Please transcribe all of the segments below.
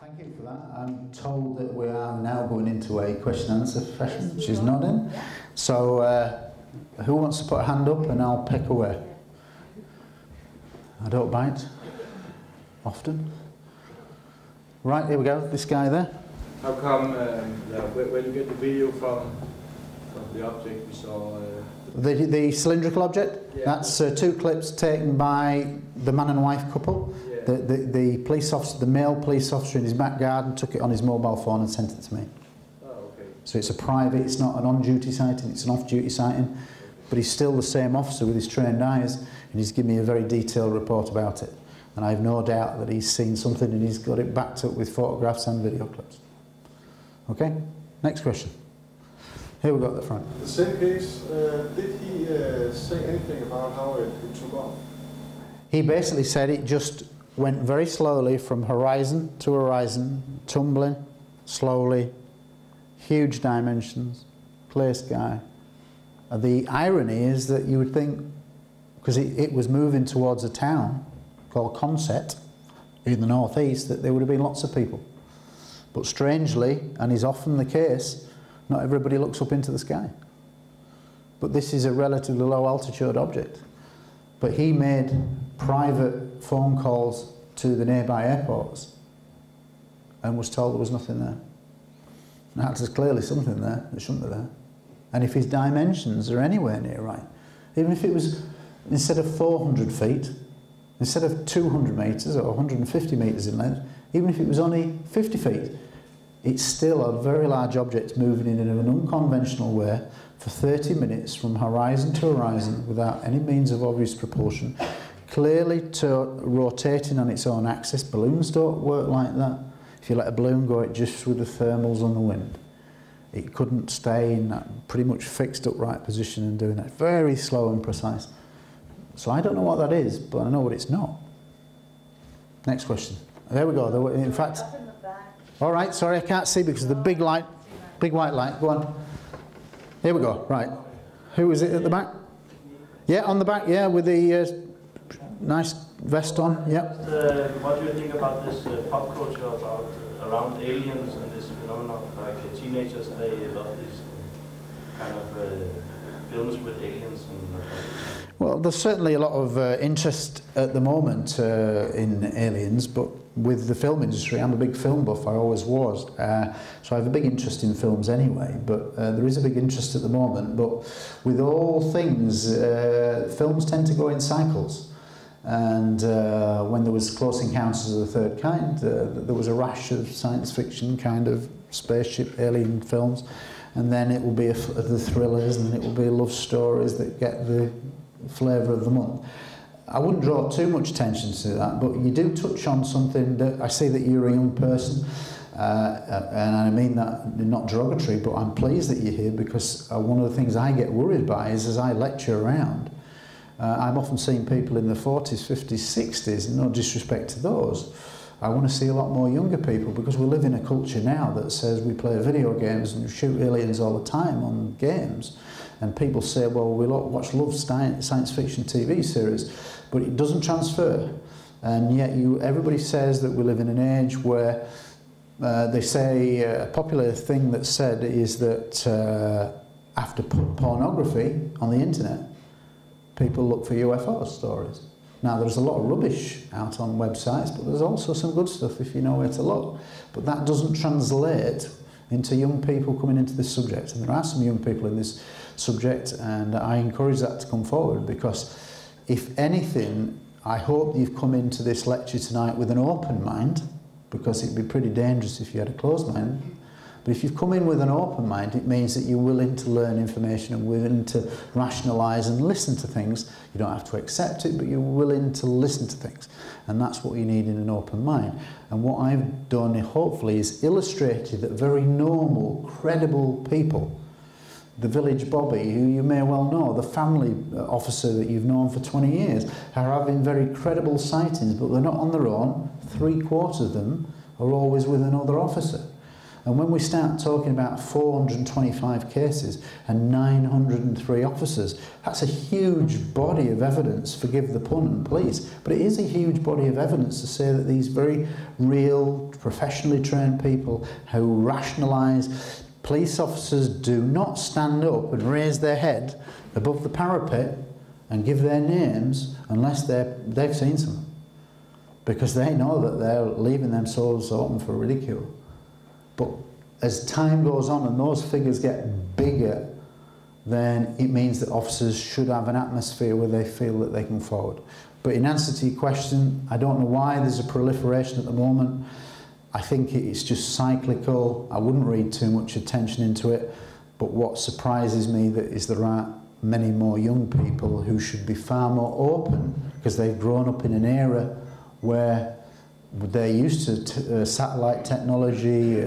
Thank you for that. I'm told that we are now going into a question and answer session. She's nodding. So who wants to put a hand up and I'll pick away? I don't bite often. Right, here we go. This guy there. How come where you get the video from the object we saw? The cylindrical object? Yeah. That's 2 clips taken by the man and wife couple. Yeah. The police officer, the male police officer in his back garden took it on his mobile phone and sent it to me. Oh, okay. So it's a private, it's not an on-duty sighting, it's an off-duty sighting. But he's still the same officer with his trained eyes, and he's given me a very detailed report about it. And I have no doubt that he's seen something and he's got it backed up with photographs and video clips. Okay, next question. Here we go at the front. The same case, did he say anything about how it took off? He basically said it just went very slowly from horizon to horizon, tumbling slowly, huge dimensions, clear sky. The irony is that you would think, because it was moving towards a town called Consett in the northeast, that there would have been lots of people. But strangely, and is often the case, not everybody looks up into the sky. But this is a relatively low altitude object. But he made private phone calls to the nearby airports and was told there was nothing there. Now there's clearly something there that shouldn't be there. And if his dimensions are anywhere near right, even if it was, instead of 400 feet, instead of 200 metres or 150 metres in length, even if it was only 50 feet, it's still a very large object moving in an unconventional way for 30 minutes from horizon to horizon without any means of obvious propulsion, clearly rotating on its own axis. Balloons don't work like that. If you let a balloon go, it drifts with the thermals on the wind. It couldn't stay in that pretty much fixed upright position and doing that. Very slow and precise. So I don't know what that is, but I know what it's not. Next question. There we go. In fact, all right, sorry, I can't see because of the big light, big white light. Go on. Here we go. Right. Who is it at the back? Yeah, on the back, yeah, with the nice vest on. Yeah. What do you think about this pop culture around aliens and this phenomenon? Like teenagers, they love these kind of films with aliens and. Well, there's certainly a lot of interest at the moment in aliens, but with the film industry, I'm a big film buff, I always was. So I have a big interest in films anyway, but there is a big interest at the moment. But with all things, films tend to go in cycles. And when there was Close Encounters of the Third Kind, there was a rash of science fiction kind of spaceship alien films. And then it will be the thrillers, and then it will be love stories that get the flavour of the month. I wouldn't draw too much attention to that, but you do touch on something that I see that you're a young person, and I mean that not derogatory, but I'm pleased that you're here because one of the things I get worried by is as I lecture around, I'm often seeing people in the 40s, 50s, 60s, no disrespect to those. I want to see a lot more younger people because we live in a culture now that says we play video games and shoot aliens all the time on games. And people say, well, we watch science fiction TV series, but it doesn't transfer. And yet everybody says that we live in an age where they say a popular thing that's said is that after pornography on the internet, people look for UFO stories. Now, there's a lot of rubbish out on websites, but there's also some good stuff if you know where to look. But that doesn't translate into young people coming into this subject. And there are some young people in this subject, and I encourage that to come forward because, if anything, I hope you've come into this lecture tonight with an open mind, because it'd be pretty dangerous if you had a closed mind. But if you've come in with an open mind, it means that you're willing to learn information and willing to rationalise and listen to things. You don't have to accept it, but you're willing to listen to things. And that's what you need in an open mind. And what I've done, hopefully, is illustrated that very normal, credible people, the village Bobby, who you may well know, the family officer that you've known for 20 years, are having very credible sightings, but they're not on their own. 3/4 of them are always with another officer. And when we start talking about 425 cases and 903 officers, that's a huge body of evidence, forgive the pun and police, but it is a huge body of evidence to say that these very real, professionally trained people who rationalise police officers do not stand up and raise their head above the parapet and give their names unless they've seen some, because they know that they're leaving themselves open for ridicule. But as time goes on and those figures get bigger, then it means that officers should have an atmosphere where they feel that they can forward. But in answer to your question, I don't know why there's a proliferation at the moment. I think it's just cyclical. I wouldn't read too much attention into it. But what surprises me is there are many more young people who should be far more open, because they've grown up in an era where they're used to satellite technology,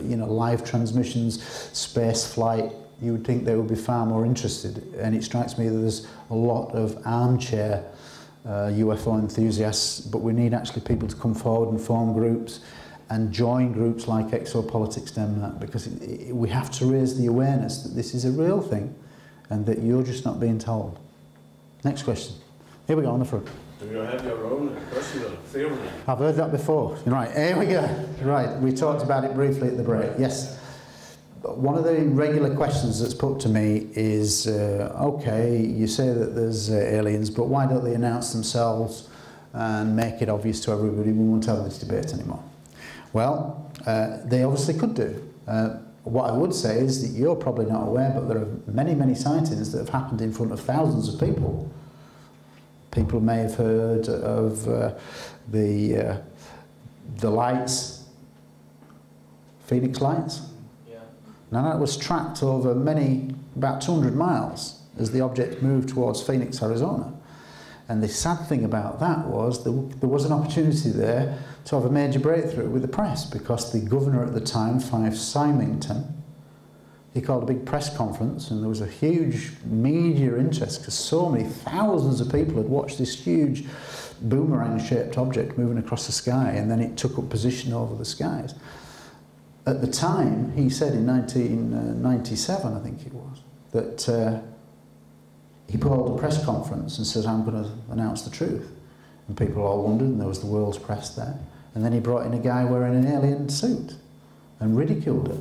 you know, live transmissions, space flight. You would think they would be far more interested. And it strikes me that there's a lot of armchair UFO enthusiasts, but we need actually people to come forward and form groups and join groups like Exopolitics Denmark, because we have to raise the awareness that this is a real thing and that you're just not being told. Next question. Here we go on the front. Do you have your own personal theory? I've heard that before. Right, here we go. Right, we talked about it briefly at the break. Yes. One of the regular questions that's put to me is, okay, you say that there's aliens, but why don't they announce themselves and make it obvious to everybody? We won't have this debate anymore. Well, they obviously could do. What I would say is that you're probably not aware, but there are many, many sightings that have happened in front of thousands of people. People may have heard of the lights, Phoenix lights. Yeah. Now that was tracked over about 200 miles as the object moved towards Phoenix, Arizona. And the sad thing about that was there was an opportunity there to have a major breakthrough with the press, because the governor at the time, Fife Symington, he called a big press conference, and there was a huge media interest because so many thousands of people had watched this huge boomerang-shaped object moving across the sky, and then it took up position over the skies. At the time, he said in 1997, I think it was, that he called a press conference and said, I'm going to announce the truth. And people all wondered, and there was the world's press there. And then he brought in a guy wearing an alien suit and ridiculed it.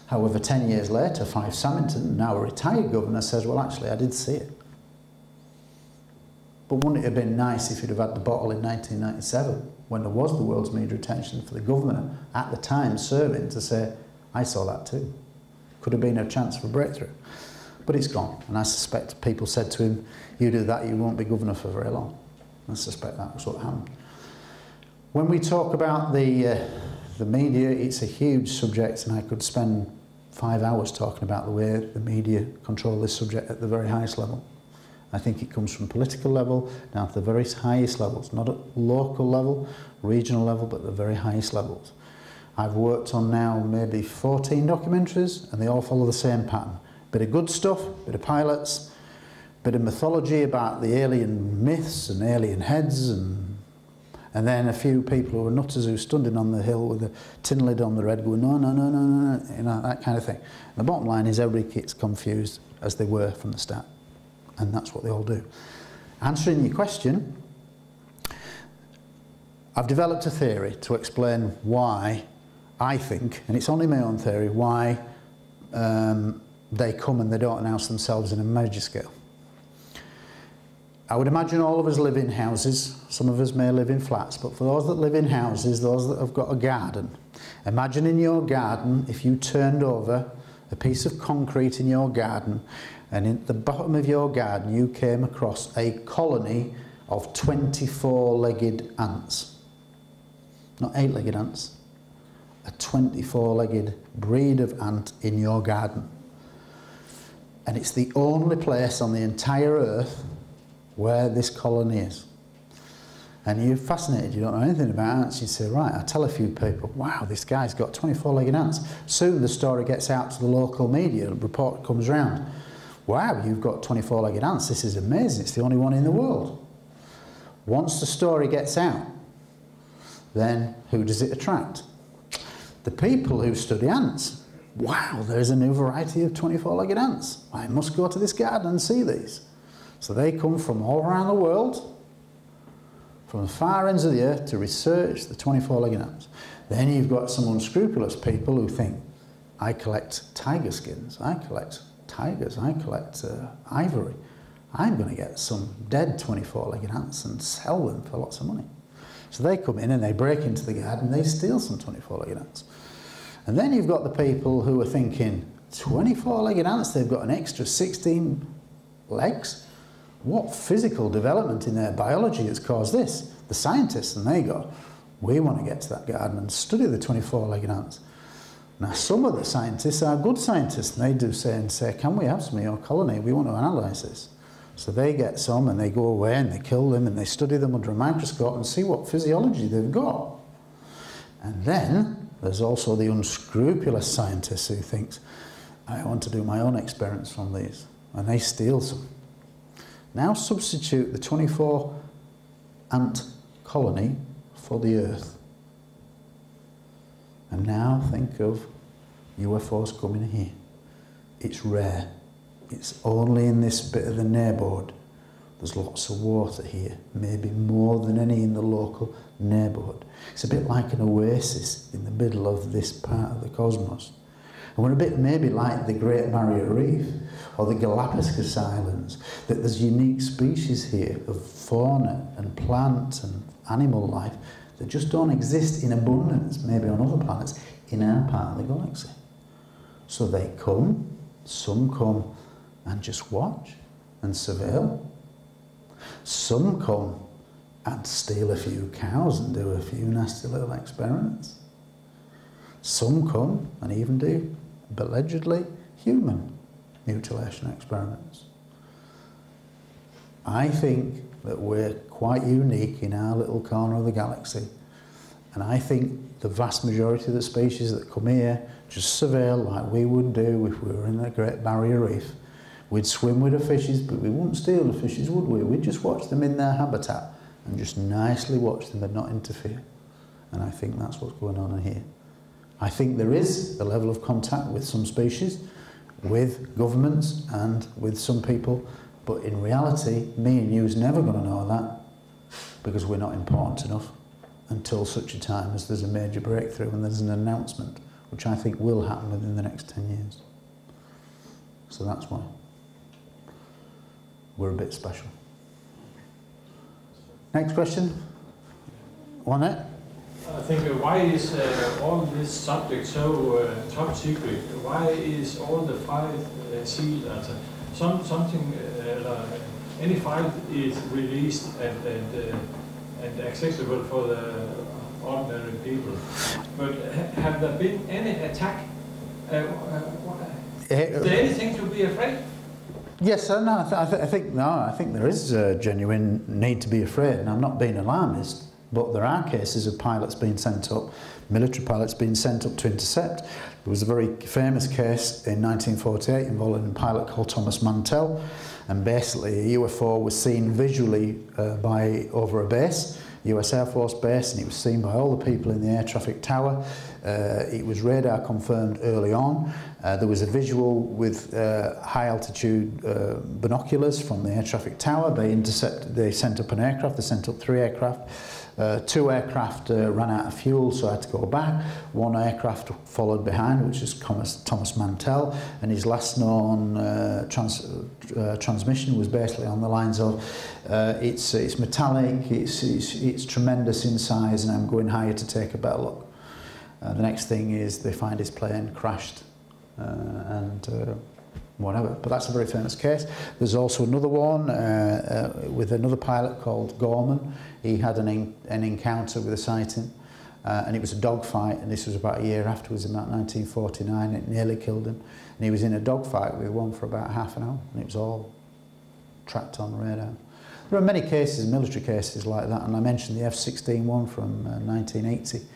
However, 10 years later, Fife Symington, now a retired governor, says, well, actually, I did see it. But wouldn't it have been nice if you'd have had the bottle in 1997, when there was the world's media attention, for the governor at the time serving to say, I saw that too. Could have been a chance for a breakthrough. But it's gone, and I suspect people said to him, you do that, you won't be governor for very long. I suspect that was what happened. When we talk about the media, it's a huge subject, and I could spend 5 hours talking about the way the media control this subject at the very highest level. I think it comes from political level down to the very highest levels, not at local level, regional level, but the very highest levels. I've worked on now maybe 14 documentaries, and they all follow the same pattern. Bit of good stuff, bit of pilots, bit of mythology about the alien myths and alien heads, and then a few people who are nutters who are standing on the hill with a tin lid on their head going, no, no, no, no, no, you know, that kind of thing. And the bottom line is everybody gets confused, as they were from the start. And that's what they all do. Answering your question, I've developed a theory to explain why I think, and it's only my own theory, why they come and they don't announce themselves in a major scale. I would imagine all of us live in houses. Some of us may live in flats, but for those that live in houses, those that have got a garden, imagine in your garden if you turned over a piece of concrete in your garden, and at the bottom of your garden you came across a colony of 24-legged ants. Not 8-legged ants, a 24-legged breed of ant in your garden. And it's the only place on the entire earth where this colony is. And you're fascinated, you don't know anything about ants, you say, right, I tell a few people, wow, this guy's got 24-legged ants. Soon the story gets out to the local media, a report comes round. Wow, you've got 24-legged ants, this is amazing, it's the only one in the world. Once the story gets out, then who does it attract? The people who study ants, wow, there's a new variety of 24-legged ants. I must go to this garden and see these. So they come from all around the world, from the far ends of the earth, to research the 24-legged ants. Then you've got some unscrupulous people who think, I collect tiger skins, I collect tigers, I collect ivory. I'm going to get some dead 24-legged ants and sell them for lots of money. So they come in and they break into the garden and they steal some 24-legged ants. And then you've got the people who are thinking, 24-legged ants, they've got an extra 16 legs? What physical development in their biology has caused this? The scientists, and they go, we want to get to that garden and study the 24-legged ants. Now, some of the scientists are good scientists, and they do say, can we have some of your colony? We want to analyse this. So they get some and they go away and they kill them and they study them under a microscope and see what physiology they've got. And then there's also the unscrupulous scientist who thinks, I want to do my own experiments from these. And they steal some. Now substitute the 24 ant colony for the Earth. And now think of UFOs coming here. It's rare. It's only in this bit of the neighbourhood. There's lots of water here, maybe more than any in the local neighbourhood. It's a bit like an oasis in the middle of this part of the cosmos. And we're a bit maybe like the Great Barrier Reef or the Galapagos Islands, that there's unique species here of fauna and plant and animal life that just don't exist in abundance, maybe on other planets, in our part of the galaxy. So they come, some come and just watch and surveil. Some come and steal a few cows and do a few nasty little experiments. Some come and even do, allegedly, human mutilation experiments. I think that we're quite unique in our little corner of the galaxy, and I think the vast majority of the species that come here just surveil like we would do if we were in the Great Barrier Reef. We'd swim with the fishes, but we wouldn't steal the fishes, would we? We'd just watch them in their habitat and just nicely watch them and not interfere. And I think that's what's going on here. I think there is a level of contact with some species, with governments and with some people, but in reality, me and you's never going to know that because we're not important enough until such a time as there's a major breakthrough and there's an announcement, which I think will happen within the next 10 years. So that's why we're a bit special. Next question. Juanette? I think why is all this subject so top secret? Why is all the files sealed? Any file is released and accessible for the ordinary people. But have there been any attack? Is there anything to be afraid? Yes, no, I think there is a genuine need to be afraid, and I'm not being alarmist. But there are cases of pilots being sent up, military pilots being sent up to intercept. There was a very famous case in 1948 involving a pilot called Thomas Mantell, and basically a UFO was seen visually over a base, US Air Force base, and it was seen by all the people in the air traffic tower. It was radar confirmed early on. There was a visual with high altitude binoculars from the air traffic tower. They sent up an aircraft, they sent up 3 aircraft. 2 aircraft ran out of fuel, so I had to go back. 1 aircraft followed behind, which is Thomas Mantell, and his last known transmission was basically on the lines of it's metallic, it's tremendous in size, and I'm going higher to take a better look. The next thing is they find his plane crashed and whatever, but that's a very famous case. There's also another one with another pilot called Gorman. He had an encounter with a sighting, and it was a dogfight, and this was about a year afterwards, about 1949. It nearly killed him, and he was in a dogfight with one for about half an hour, and it was all tracked on radar. There are many cases, military cases like that, and I mentioned the F-16 one from 1980.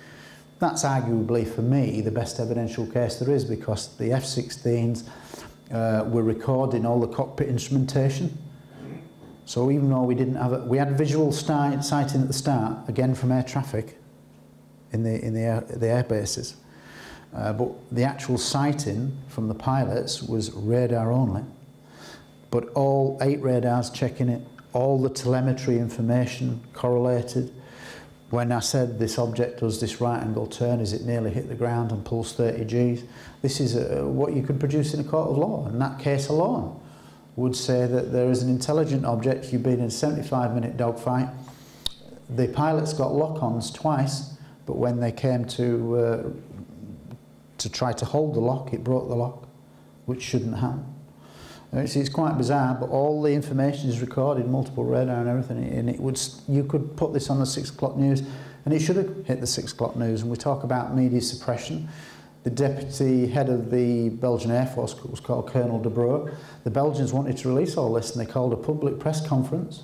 That's arguably, for me, the best evidential case there is, because the F-16s were recording all the cockpit instrumentation. So even though we didn't have we had visual sighting at the start, again from air traffic in the air bases, But the actual sighting from the pilots was radar only. But all 8 radars checking it, all the telemetry information correlated. When I said this object does this right angle turn as it nearly hit the ground and pulls 30 Gs, this is what you could produce in a court of law. And that case alone would say that there is an intelligent object. You've been in a 75-minute dogfight. The pilots got lock-ons twice, but when they came to try to hold the lock, it broke the lock, which shouldn't happen. It's quite bizarre, but all the information is recorded, multiple radar and everything, and it would, you could put this on the 6 o'clock news, and it should have hit the 6 o'clock news. And we talk about media suppression. The deputy head of the Belgian Air Force was called Colonel de Broek. The Belgians wanted to release all this, and they called a public press conference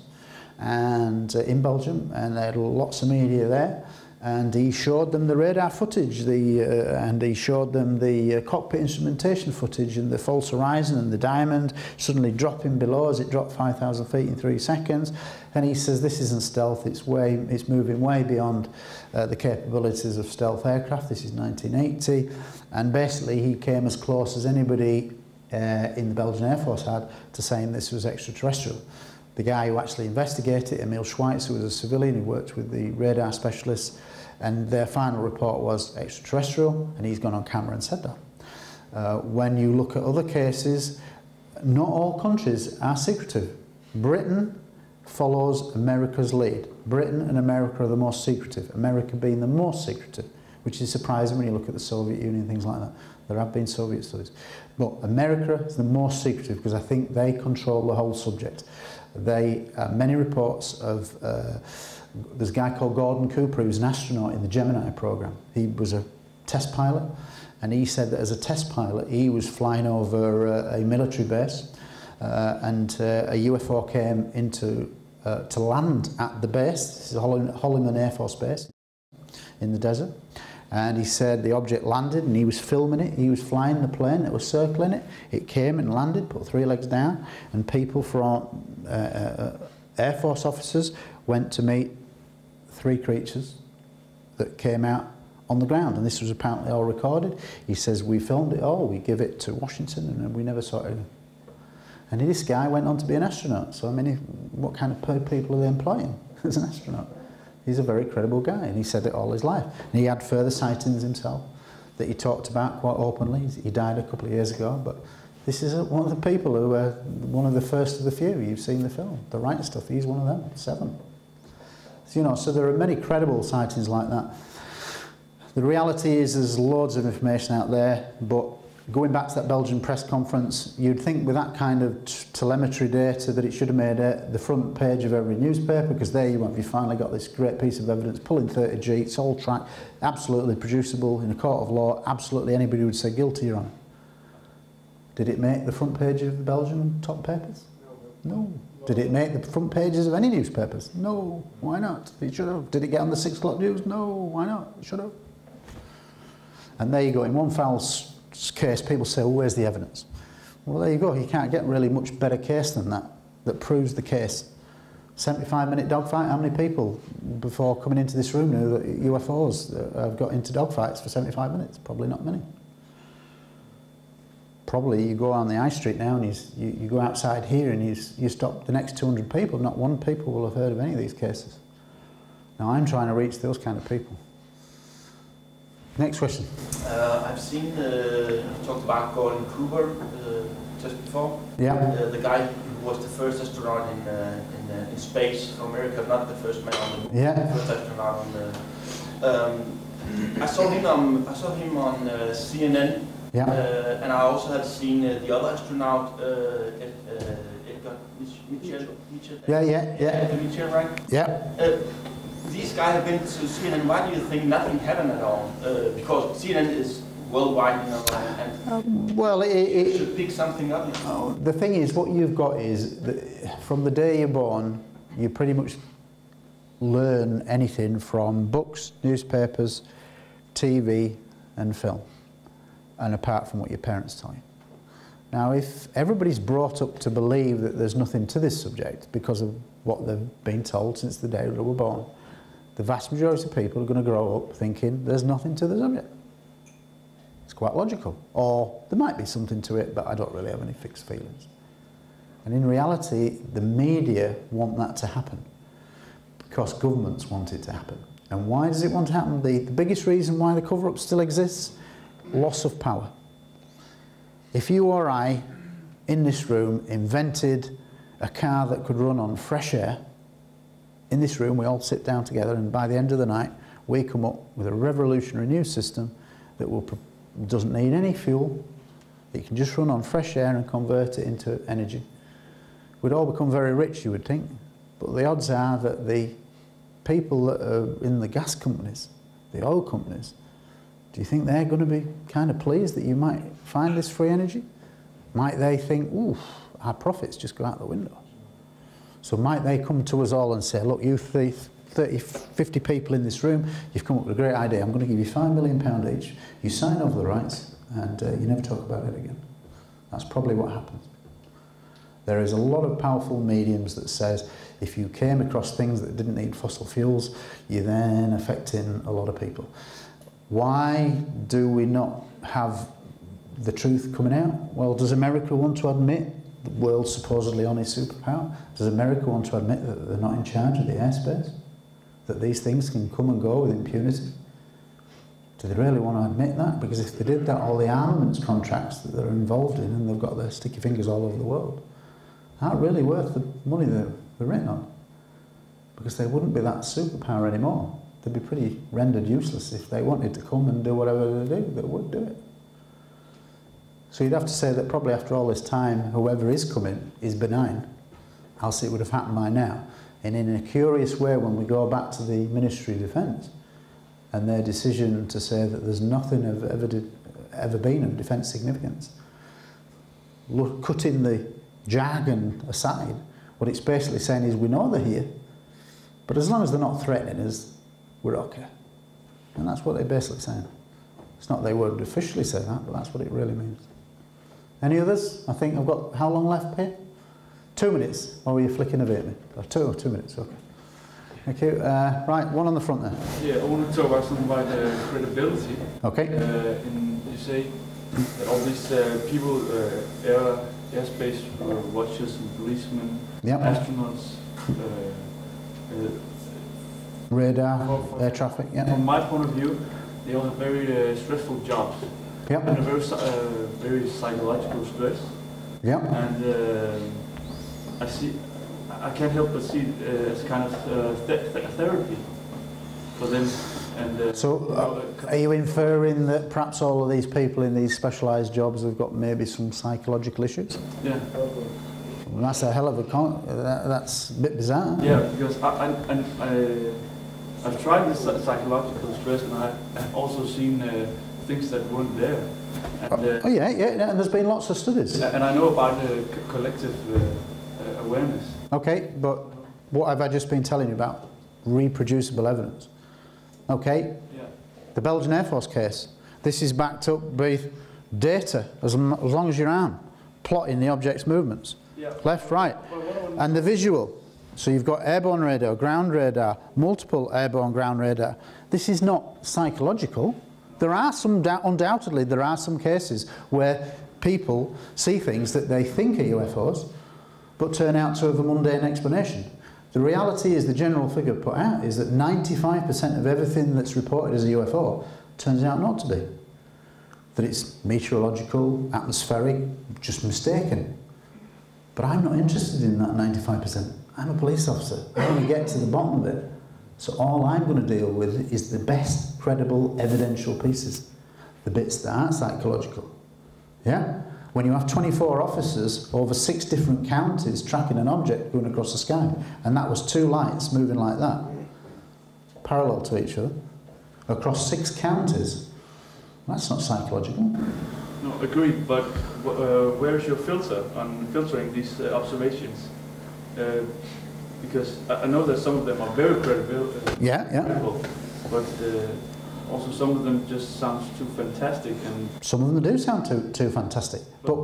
and in Belgium, and they had lots of media there. And he showed them the radar footage, and he showed them the cockpit instrumentation footage, and the false horizon and the diamond suddenly dropping below as it dropped 5,000 feet in 3 seconds. And he says this isn't stealth; it's moving way beyond the capabilities of stealth aircraft. This is 1980, and basically he came as close as anybody in the Belgian Air Force had to saying this was extraterrestrial. The guy who actually investigated it, Emil Schweitzer, was a civilian who worked with the radar specialists, and their final report was extraterrestrial, and he's gone on camera and said that. When you look at other cases, not all countries are secretive. Britain follows America's lead. Britain and America are the most secretive, America being the most secretive, which is surprising when you look at the Soviet Union and things like that. There have been Soviet studies. But America is the most secretive because I think they control the whole subject. Many reports of, there's a guy called Gordon Cooper who was an astronaut in the Gemini program. He was a test pilot, and he said that as a test pilot he was flying over a military base and a UFO came to land at the base. This is Holloman Air Force Base in the desert. And he said the object landed and he was filming it. He was flying the plane that was circling it. It came and landed, put 3 legs down, and people from Air Force officers went to meet 3 creatures that came out on the ground. And this was apparently all recorded. He says, we filmed it all, we give it to Washington, and we never saw it. And this guy went on to be an astronaut. So I mean, what kind of people are they employing as an astronaut? He's a very credible guy, and he said it all his life. And he had further sightings himself that he talked about quite openly. He died a couple of years ago, but this is one of the people who were one of the first of the few. You've seen the film, The Right Stuff. He's one of them, 7. So, you know, so there are many credible sightings like that. The reality is there's loads of information out there, but going back to that Belgian press conference, you'd think with that kind of telemetry data that it should have made the front page of every newspaper, because there you have finally got this great piece of evidence, pulling 30 G, it's all tracked, absolutely producible in a court of law, absolutely anybody would say guilty, Your Honour. Did it make the front page of the Belgian top papers? No. Did it make the front pages of any newspapers? No. Why not? It should have. Did it get on the 6 o'clock news? No. Why not? It should have. And there you go, in one foul case, people say, well, where's the evidence? Well, there you go. You can't get really much better case than that proves the case. 75-minute dogfight, how many people before coming into this room knew that UFOs have got into dogfights for 75 minutes? Probably not many. Probably you go on the high street now and you go outside here and you stop the next 200 people, not one people will have heard of any of these cases. Now I'm trying to reach those kind of people. Next question. I've seen, you talked about Gordon Cooper just before. Yeah. The guy who was the first astronaut in space for America, not the first man on the moon. Yeah. The first astronaut on the. I saw him on CNN. Yeah. And I also had seen the other astronaut, Mitchell. Yeah. Mitchell, right? Yeah. These guys have been to CNN. Why do you think nothing happened at all? Because CNN is worldwide, you know, and well, it should pick something up. You know? The thing is, what you've got is that from the day you're born, you pretty much learn anything from books, newspapers, TV, and film, and apart from what your parents tell you. Now, if everybody's brought up to believe that there's nothing to this subject because of what they've been told since the day they were born, the vast majority of people are going to grow up thinking there's nothing to the subject. It's quite logical. Or there might be something to it, but I don't really have any fixed feelings. And in reality, the media want that to happen because governments want it to happen. And why does it want to happen? The biggest reason why the cover-up still exists? Loss of power. If you or I, in this room, invented a car that could run on fresh air, in this room we all sit down together, and by the end of the night we come up with a revolutionary new system that doesn't need any fuel, it can just run on fresh air and convert it into energy. We'd all become very rich, you would think, but the odds are that the people that are in the gas companies, the oil companies, do you think they're going to be kind of pleased that you might find this free energy? Might they think, ooh, our profits just go out the window? So might they come to us all and say, look, you 30, 50 people in this room, you've come up with a great idea, I'm going to give you £5 million each, you sign over the rights, and you never talk about it again. That's probably what happens. There is a lot of powerful mediums that says if you came across things that didn't need fossil fuels, you're then affecting a lot of people. Why do we not have the truth coming out? Well, does America want to admit the world's supposedly only superpower? Does America want to admit that they're not in charge of the airspace? That these things can come and go with impunity? Do they really want to admit that? Because if they did that, all the armaments contracts that they're involved in, and they've got their sticky fingers all over the world, aren't really worth the money they're written on. Because they wouldn't be that superpower anymore. They'd be pretty rendered useless. If they wanted to come and do whatever they do, they would do it. So you'd have to say that probably after all this time, whoever is coming is benign, else it would have happened by now. And in a curious way, when we go back to the Ministry of Defence and their decision to say that there's nothing ever been of defence significance, cutting the jargon aside, what it's basically saying is we know they're here, but as long as they're not threatening us, we're okay. And that's what they're basically saying. It's not they would officially say that, but that's what it really means. Any others? I think I've got, how long left here? 2 minutes. Or were you flicking a bit at me? Oh, 2 minutes, okay. Thank you. Right, one on the front there. Yeah, I want to talk about something about credibility. Okay. You say that all these people, airspace watchers and policemen, yep. astronauts, radar, air traffic, yeah. From my point of view, they all have very stressful jobs. Yep. And a very psychological stress. Yep. And I can't help but see it as kind of therapy for them. And so, are you inferring that perhaps all of these people in these specialised jobs have got maybe some psychological issues? Yeah. Well, that's a hell of a that's a bit bizarre. Yeah, because I've tried this psychological stress, and I've also seen things that weren't there. And, oh yeah, and there's been lots of studies. And I know about collective awareness. Okay, but what have I just been telling you about? Reproducible evidence. Okay, yeah. The Belgian Air Force case. This is backed up with data as long as your arm, plotting the object's movements, yeah. Left, right, and the visual. So you've got airborne radar, ground radar, multiple airborne ground radar. This is not psychological. There are some, undoubtedly, there are some cases where people see things that they think are UFOs, but turn out to have a mundane explanation. The reality is, the general figure put out is that 95% of everything that's reported as a UFO turns out not to be. That it's meteorological, atmospheric, just mistaken. But I'm not interested in that 95%. I'm a police officer. I want to get to the bottom of it. So all I'm going to deal with is the best credible evidential pieces, the bits that aren't psychological. Yeah? When you have 24 officers over 6 different counties tracking an object going across the sky, and that was 2 lights moving like that, parallel to each other, across 6 counties, that's not psychological. No, agreed, but where is your filter on filtering these observations? Because I know that some of them are very credible, but also some of them just sound too fantastic. And some of them do sound too fantastic. But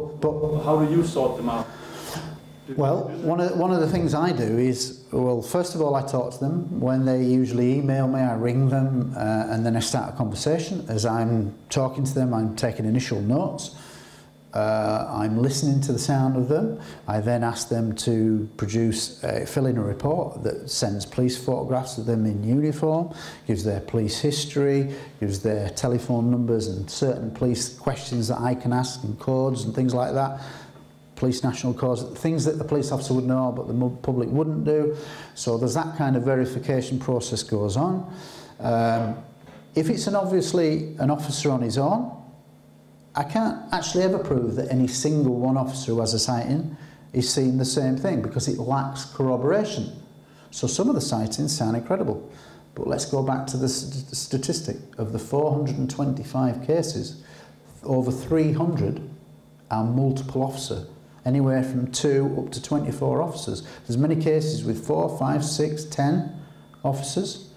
how do you sort them out? Well, one of the things I do is, well, first of all, I talk to them. When they usually email me, I ring them, and then I start a conversation. As I'm talking to them, I'm taking initial notes. I'm listening to the sound of them. I then ask them to fill in a report that sends police photographs of them in uniform, gives their police history, gives their telephone numbers and certain police questions that I can ask and codes and things like that. Police national codes, things that the police officer would know but the public wouldn't do. So there's that kind of verification process goes on. If it's obviously an officer on his own, I can't actually ever prove that any single one officer who has a sighting is seeing the same thing because it lacks corroboration. So some of the sightings sound incredible. But let's go back to the statistic. Of the 425 cases, over 300 are multiple officer, anywhere from 2 up to 24 officers. There's many cases with 4, 5, 6, 10 officers.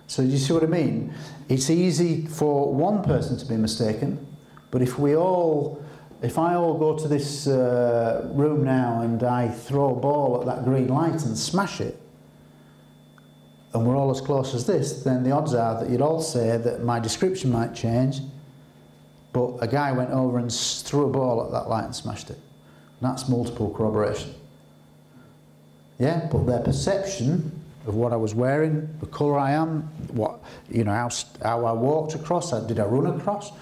So do you see what I mean? It's easy for one person to be mistaken. But if I all go to this room now and I throw a ball at that green light and smash it, and we're all as close as this, then the odds are that you'd all say that my description might change, but a guy went over and threw a ball at that light and smashed it. And that's multiple corroboration. Yeah, but their perception of what I was wearing, the colour I am, what, you know, how I walked across, did I run across?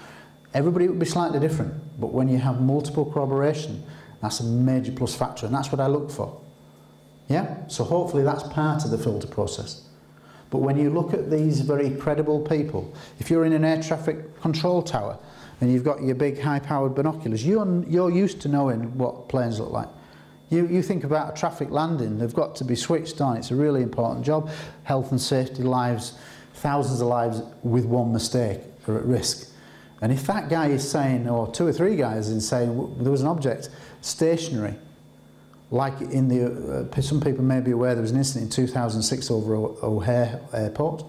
Everybody would be slightly different, but when you have multiple corroboration, that's a major plus factor, and that's what I look for. Yeah? So hopefully that's part of the filter process. But when you look at these very credible people, if you're in an air traffic control tower and you've got your big high-powered binoculars, you're used to knowing what planes look like. You think about a traffic landing, they've got to be switched on. It's a really important job. Health and safety, lives, thousands of lives with one mistake are at risk. And if that guy is saying, or 2 or 3 guys is saying, there was an object stationary, like in the, some people may be aware there was an incident in 2006 over O'Hare Airport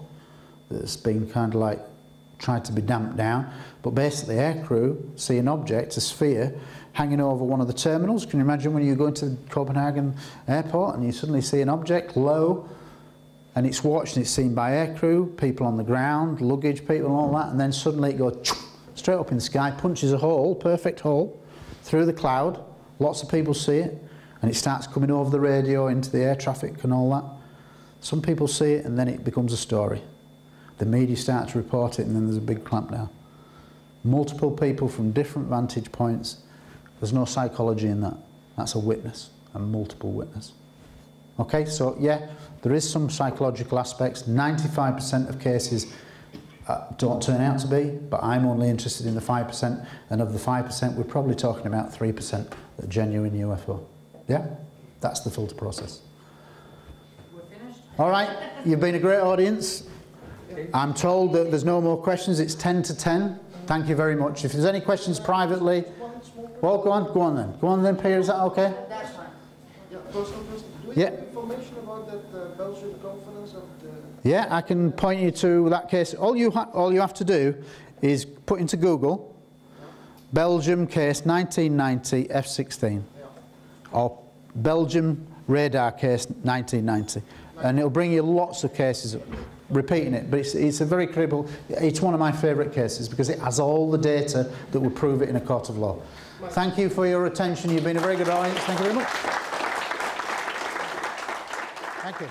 that's been kind of like tried to be damped down. But basically aircrew see an object, a sphere, hanging over one of the terminals. Can you imagine when you go into Copenhagen Airport and you suddenly see an object low, and it's watched and it's seen by aircrew, people on the ground, luggage people and all that, and then suddenly it goes straight up in the sky, punches a hole, perfect hole, through the cloud, lots of people see it, and it starts coming over the radio into the air traffic and all that. Some people see it and then it becomes a story. The media start to report it and then there's a big clampdown. Multiple people from different vantage points, there's no psychology in that. That's a witness, a multiple witness. Okay, so yeah, there is some psychological aspects. 95% of cases don't turn out to be, but I'm only interested in the 5%, and of the 5%, we're probably talking about 3% that are genuine UFO. Yeah? That's the filter process. We're finished. All right, you've been a great audience. I'm told that there's no more questions. It's 10 to 10. Thank you very much. If there's any questions privately, well, go on then. Go on then, Peter, is that okay? That's fine. Yeah, personal question. Do we have information about that Belgian conference of the... Yeah, I can point you to that case. All you have to do is put into Google Belgium case 1990 F-16 or Belgium radar case 1990, and it'll bring you lots of cases repeating it. But it's a very credible. It's one of my favourite cases because it has all the data that would prove it in a court of law. Thank you for your attention. You've been a very good audience. Thank you very much. Thank you.